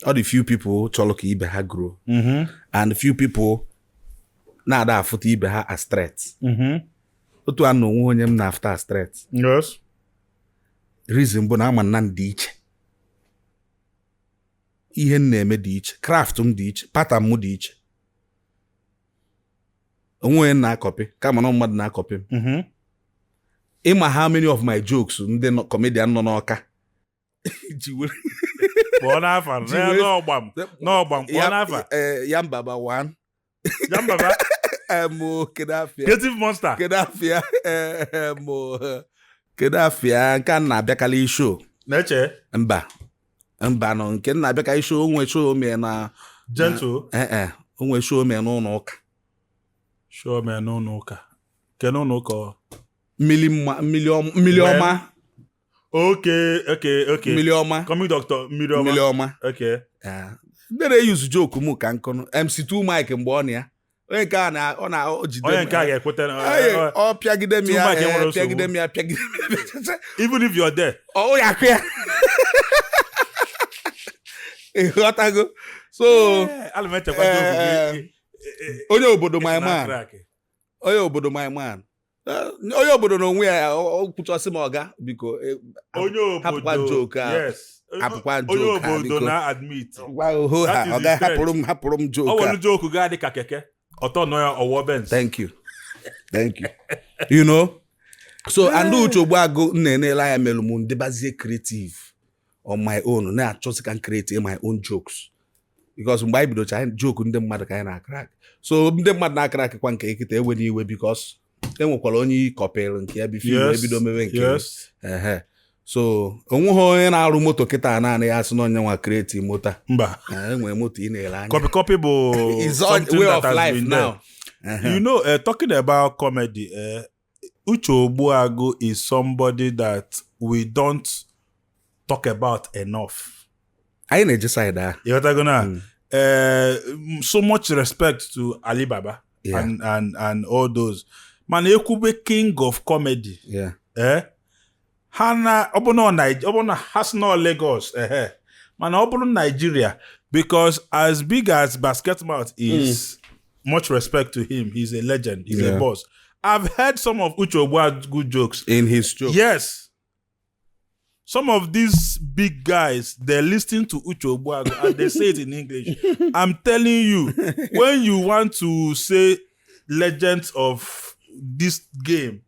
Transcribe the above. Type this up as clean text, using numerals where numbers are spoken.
All the few people chọrọ ka ibe ha grow. And few people na-ada afụta ibe ha as threat. Otu a na onwe onye m na-afụta as threat. Yes. Reason bụ na ama na dị iche. Ihe m na-eme dị iche. Craft m dị iche. Pattern m dị iche. Onwe onye na-akọpị kama na mmadụ na-akọpị m. Ịma how many of my jokes ndị comedian nọ n'Ọka ji were Kpọọ n'afa n'ọgbam kpọọ n'afa Yambaba 1 Yambaba Kedafia Creative Monster Kedafia Kedafia nke a na-abịakarị show na-eche mba nọ nke na-abịakarị show onwe show ome na Gentle onwe show ome n'ụlọ ụka show ome n'ụlọ ụka ke n'ụlọ ụka mmili ọma. Okay. Mmili ọma. Coming doctor, mmili ọma. Okay. Dere use joke mu ka nkọnụ. MC2 Mike mgbe ọ na ya. Onye nke a na ọ na-ojide. Onye nke a ga-ekwete na ọ pịagide m ya, pịagide m ya. Even if you're there. Ọ ya kwe. Ịghọtago. So, onye obodo my man. Onye obodo my man. Onye obodo n'onwe ya kwuchọsị m ọga biko hapụkwa joke a hapụkwa joke a biko na admit ọga hapụrụ m joke a ọ nwere joke ga dị ka keke ọtọ nọ ya ọwọ Benz. Thank you you know so and uche Ogbuagụ na-enela ya melu m ndebazie creative on my own na-achọsị ka m create my own jokes because mgbe anyị bidocha joke ndị mmadụ ka anyị na-akrak so ndị mmadụ na-akrak kwa nke ekita ewe n'iwe because enwekwara onye kọpịrị nke ya bifo ebido mewe nke so onweghị onye na-arụ moto kịta naanị ya sị na onye nwa kreti moto mba enwere moto ị na-ele anya copy bụ something way of life now. You know, talking about comedy, Uche Ogbuagụ is somebody that we don't talk about enough. I na-eje side ah. You know what so much respect to Ali Baba and all those. Man, Ekube king of comedy. Yeah. Hana Obono has no Lagos. Man, Obono Nigeria. Because as big as Basketmouth is, much respect to him. He's a legend. He's a boss. I've heard some of Uche Ogbuagụ jokes. In his jokes. Yes. Some of these big guys, they're listening to Uche Ogbuagụ and they say it in English. I'm telling you, when you want to say legends of this game,